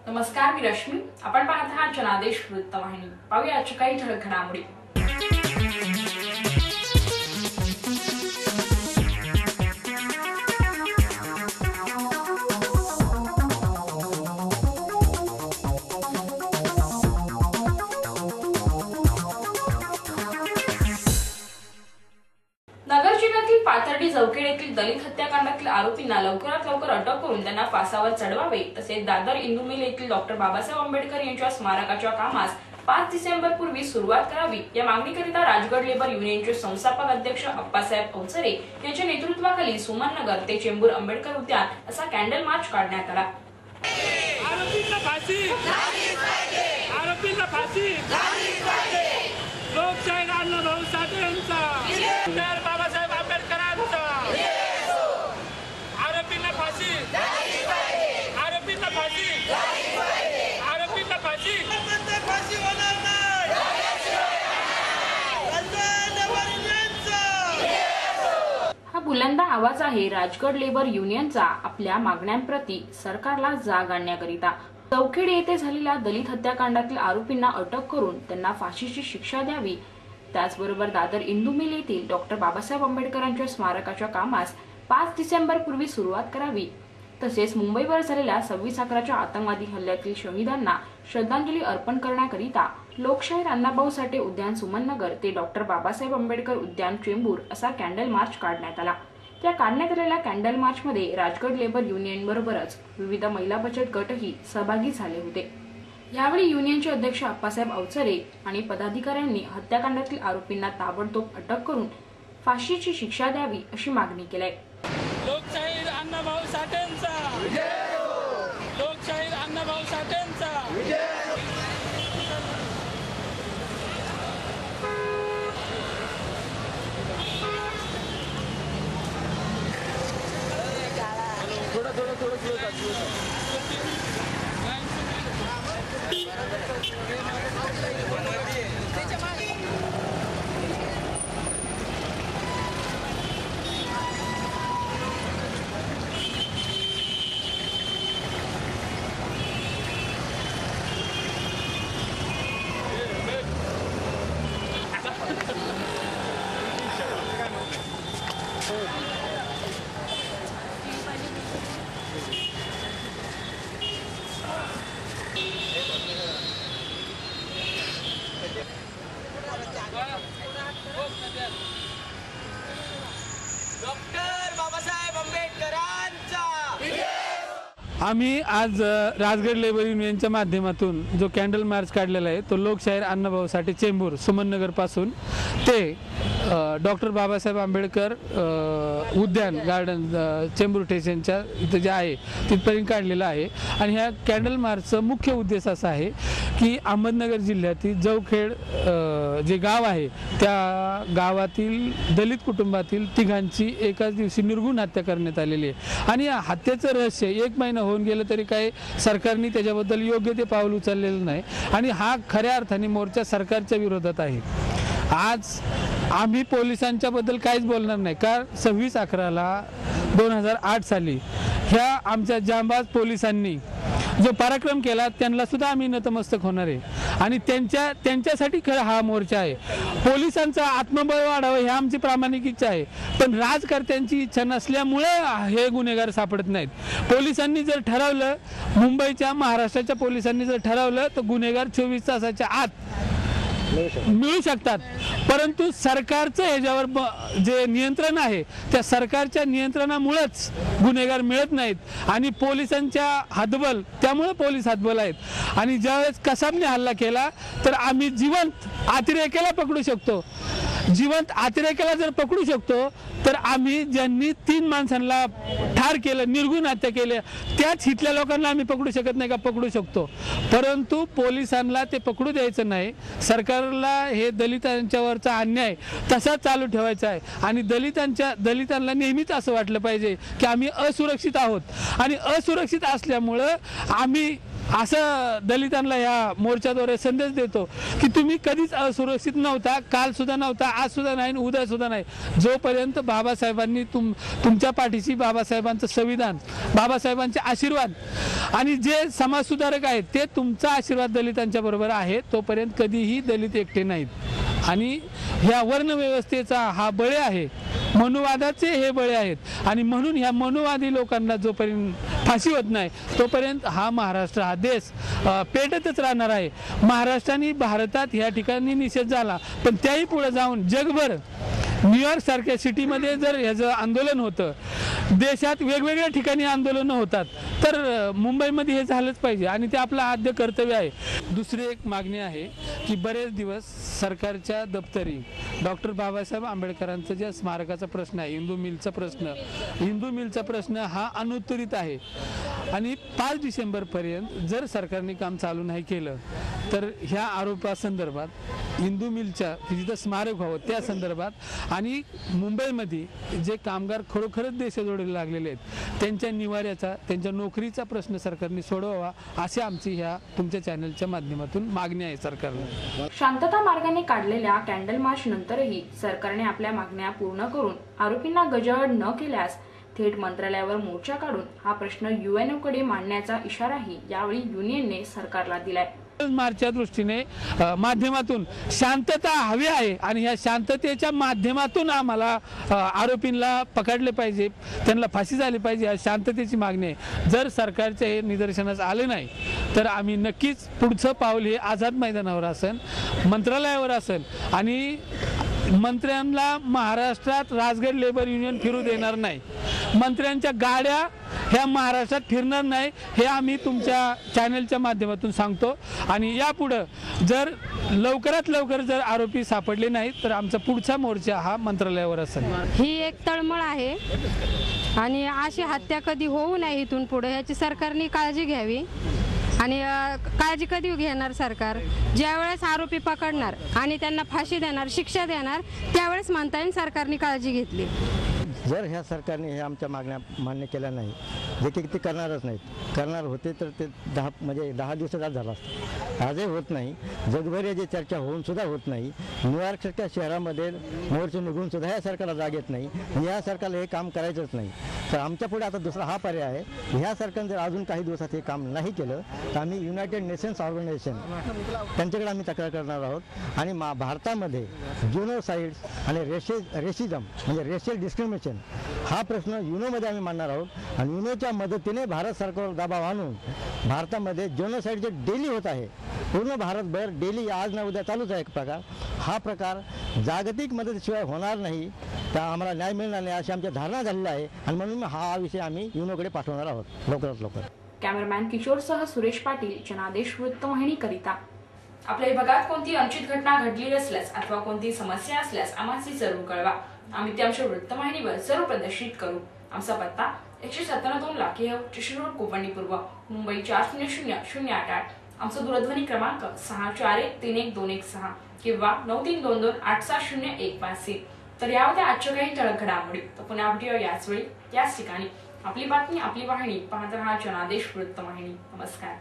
नमस्कार, मी रश्मी. आपण पाहत आहात जनादेश वृत्तवाहिनी. पाहूया आजच्या काही ठळक घडामोडी. नगर जिल्ह्यातील पाथर्डी जवखेड येथील दलित हत्याकांडातील आरोपींना लवकरात लवकर अटक करून त्यांना फासावर चढवावे, तसेच दादर इंदू मिल येथील डॉ. बाबासाहेब आंबेडकर यांच्या स्मारकाच्या कामास 5 डिसेंबर पूर्वी सुरुवात करावी या मागणीकरिता राजगड लेबर युनियनचे संस्थापक अध्यक्ष अप्पासाहेब अवचरे यांच्या नेतृत्वाखाली सुमननगर ते चेंबूर आंबेडकर उद्यान असा कॅन्डल मार्च काढण्यात आला. आरोपींना फाशी लोकशाही अण्णाभाऊ साठे यांचा, बाबासाहेब आंबेडकरांचा. आरोपींना फाशी होणार नाही. हा बुलंद आवाज आहे राजगड लेबर युनियनचा आपल्या मागण्यांप्रती सरकारला जाग आणण्याकरिता. चौखेड येथे झालेल्या दलित हत्याकांडातील आरोपींना अटक करून त्यांना फाशीची शिक्षा द्यावी, त्याचबरोबर दादर इंदू मिल येथील डॉ. बाबासाहेब आंबेडकरांच्या स्मारकाच्या कामास 5 डिसेंबर पूर्वी सुरुवात करावी, तसेच मुंबईवर झालेल्या 26/11च्या आतंकवादी हल्ल्यातील शहीदांना श्रद्धांजली अर्पण करण्याकरिता लोकशाहीर अण्णाभाऊ साठे उद्यान सुमननगर ते डॉ. बाबासाहेब आंबेडकर उद्यान चेंबूर असा कॅन्डल मार्च काढण्यात आला. त्या काढण्यात आलेल्या कॅन्डल मार्च मध्ये राजगड लेबर युनियन बरोबरच विविध महिला बचत गटही सहभागी झाले होते. यावेळी युनियनचे अध्यक्ष अप्पासाहेब अवचरे आणि पदाधिकाऱ्यांनी हत्याकांडातील आरोपींना ताबडतोब अटक करून फाशीची शिक्षा द्यावी अशी मागणी केली. लोकशाहीर अण्णाभाऊ साठेंचा विजय हो. लोकशाहीर अण्णाभाऊ साठेंचा विजय हो. डॉक्टर बाबासाहेब आंबेडकरांचा. आम्ही आज राजगड लेबर युनियनच्या माध्यमातून जो कॅन्डल मार्च काढलेला आहे तो लोकशाहीर अण्णाभाऊ साठे चेंबूर सुमननगर पासून ते डॉ. बाबासाहेब आंबेडकर उद्यान गार्डन चेंबूर स्टेशनच्या इथं जे आहे तिथपर्यंत काढलेला आहे. आणि ह्या कॅन्डल मार्चचा मुख्य उद्देश असा आहे की अहमदनगर जिल्ह्यातील जवखेड जे गाव आहे त्या गावातील दलित कुटुंबातील तिघांची एकाच दिवशी निर्घुण हत्या करण्यात आलेली आहे. आणि या हत्येचं रहस्य 1 महिना होऊन गेलं तरी काही सरकारने त्याच्याबद्दल योग्य ते पाऊल उचललेलं नाही. आणि हा खऱ्या अर्थाने मोर्चा सरकारच्या विरोधात आहे. आज आम्ही पोलिसांच्या बद्दल काहीच बोलणार नाही, कारण 26/11/2008 साली ह्या आमच्या जांबाज पोलिसांनी जो पराक्रम केला त्यांना सुद्धा आम्ही नतमस्तक होणार आहे. आणि त्यांच्यासाठी खरं हा मोर्चा आहे. पोलिसांचा आत्मबळ वाढावं ही आमची प्रामाणिक इच्छा आहे, पण राजकर्त्यांची इच्छा नसल्यामुळे हे गुन्हेगार सापडत नाहीत. पोलिसांनी जर ठरवलं, मुंबईच्या महाराष्ट्राच्या पोलिसांनी जर ठरवलं तर गुन्हेगार 24 तासाच्या आत मिळू शकतात. परंतु सरकारचं ह्याच्यावर जे नियंत्रण आहे त्या सरकारच्या नियंत्रणामुळेच गुन्हेगार मिळत नाहीत. आणि पोलिसांच्या हातबल, त्यामुळे पोलीस हातबल आहेत. आणि ज्यावेळेस कसाबने हल्ला केला तर आम्ही जिवंत अतिरेक्याला पकडू शकतो. जिवंत अतिरेक्याला जर पकडू शकतो तर आम्ही ज्यांनी 3 माणसांना ठार केलं, निर्घुण हत्या केल्या, त्याच हितल्या लोकांना आम्ही पकडू शकत नाही का? पकडू शकतो. परंतु पोलिसांना ते पकडू द्यायचं नाही. सरकारला हे दलितांच्यावरचा अन्याय तसा चालू ठेवायचा आहे. आणि दलितांना नेहमीच असं वाटलं पाहिजे की आम्ही असुरक्षित आहोत. आणि असुरक्षित असल्यामुळं आम्ही असं दलितांना या मोर्चाद्वारे संदेश देतो की तुम्ही कधीच असुरक्षित नव्हता, काल सुद्धा नव्हता, आज सुद्धा नाही, उद्या सुद्धा नाही. जोपर्यंत बाबासाहेबांनी तुमच्या पाठीशी बाबासाहेबांचं संविधान, बाबासाहेबांचे आशीर्वाद आणि जे समाजसुधारक आहेत ते तुमचा आशीर्वाद दलितांच्या बरोबर आहे, तोपर्यंत कधीही दलित एकटे नाहीत. आणि ह्या वर्णव्यवस्थेचा हा बळे आहे, मनुवादाचे हे बळे आहेत. आणि म्हणून ह्या मनुवादी लोकांना जोपर्यंत फाशी होत नाही तोपर्यंत हा महाराष्ट्र, हा देश पेटतच राहणार आहे. महाराष्ट्राने भारतात ह्या ठिकाणी निषेध झाला, पण त्याही पुढे जाऊन जगभर न्यूयॉर्क सारख्या सिटीमध्ये जर ह्याचं आंदोलन होतं, देशात वेगवेगळ्या ठिकाणी आंदोलनं होतात, तर मुंबईमध्ये हे झालंच पाहिजे आणि ते आपलं आद्य कर्तव्य आहे. दुसरी एक मागणी आहे की बरेच दिवस सरकारच्या दप्तरी डॉक्टर बाबासाहेब आंबेडकरांचं ज्या स्मारकाचा प्रश्न आहे, हिंदू मिलचा प्रश्न हा अनुत्तरित आहे. आणि 5 डिसेंबरपर्यंत जर सरकारने काम चालू नाही केलं तर ह्या आरोपासंदर्भात हिंदू मिलच्या जिथं स्मारक व्हावं त्या संदर्भात आणि मुंबईमध्ये जे कामगार खरोखरच देशजोडीला लागलेले आहेत त्यांच्या निवाऱ्याचा, त्यांच्या नोकरीचा प्रश्न सरकारने सोडवावा अशी आमची ह्या तुमच्या चॅनलच्या माध्यमातून मागणी आहे सरकारला. शांतता मार्गाने काढलेल्या कॅन्डल मार्च नंतरही सरकारने आपल्या मागण्या पूर्ण करून आरोपींना गजाआड न केल्यास थेट मंत्रालयावर मोर्चा काढून हा प्रश्न UNO कडे मांडण्याचा इशाराही यावेळी युनियनने सरकारला दिलाय. मार्चच्या दृष्टीने माध्यमातून शांतता हवी आहे आणि ह्या शांततेच्या माध्यमातून आम्हाला आरोपींना पकडले पाहिजे, त्यांना फाशी झाली पाहिजे, या शांततेची मागणी आहे. जर सरकारच्या हे निदर्शनास आले नाही तर आम्ही नक्कीच पुढचं पाऊल हे आझाद मैदानावर असेल, मंत्रालयावर असेल आणि मंत्र्यांना महाराष्ट्रात राजगड लेबर युनियन फिरू देणार नाही, मंत्र्यांच्या गाड्या ह्या महाराष्ट्रात फिरणार नाही, हे आम्ही तुमच्या चॅनलच्या माध्यमातून सांगतो. आणि यापुढं जर लवकरात लवकर जर आरोपी सापडले नाहीत तर आमचा पुढचा मोर्चा हा मंत्रालयावर असेल. ही एक तळमळ आहे आणि अशी हत्या कधी होऊ नये इथून पुढे याची सरकारने काळजी घ्यावी. आणि काळजी कधी घेणार सरकार? ज्यावेळेस आरोपी पकडणार आणि त्यांना फाशी देणार, शिक्षा देणार, त्यावेळेस म्हणता येईल सरकारने काळजी घेतली. जर ह्या सरकारने हे आमच्या मागण्या मान्य केल्या नाही, जे की ते करणारच नाहीत, करणार होते तर ते 10 दिवसात आज झाला असतं. आजही होत नाही, जगभर याची चर्चा होऊन सुद्धा होत नाही. न्यूयॉर्कसारख्या शहरामध्ये मोर्चे निघून सुद्धा या सरकारला जाग येत नाही आणि या सरकारला हे काम करायचंच नाही. तर आमच्या पुढे आता दुसरा हा पर्याय आहे, ह्या सरकारने जर अजून काही दिवसात हे काम नाही केलं तर आम्ही युनायटेड नेशन्स ऑर्गनायझेशन त्यांच्याकडे आम्ही तक्रार करणार आहोत. आणि भारतामध्ये जेनोसाइड्स आणि रेसिझम म्हणजे रेशियल डिस्क्रिमिनेशन हा प्रश्न युनोमध्ये आम्ही मांडणार आहोत. आणि युनोच्या मदतीने भारत सरकारवर दबाव आणून भारतामध्ये जेनोसाइड जे डेली होत आहे, पूर्ण भारतभर डेली आज ना उद्या चालूच आहे एक प्रकार, हा प्रकार जागतिक मदतीशिवाय होणार नाही, तर आम्हाला न्याय मिळणार नाही अशी आमची धारणा झालेली आहे. आणि म्हणून हा विषय आम्ही युनोकडे पाठवणार आहोत लवकरात लवकर. कॅमेरामॅन किशोरसह सुरेश पाटील, जनादेश वृत्तवाहिनी करिता. आपल्या विभागात कोणती अनुचित घटना घडली असल्यास अथवा कोणती समस्या असल्यास आम्हाला जरूर कळवा. आम्ही ते आमच्या वृत्तवाहिनीवर जरूर प्रदर्शित करू. आमचा पत्ता 197 लाखे स्टेशन रोड, कोपंडी पूर्व, मुंबई 400088. आमचा दूरध्वनी क्रमांक 641312116 किंवा 9322870153. तर या होत्या आजच्या काही ठळक घडामोडी. तर पुन्हा भेटूया याच वेळी याच ठिकाणी. आपली बातमी, आपली वाहिनी, पाहत रहा जनादेश वृत्तवाहिनी. नमस्कार.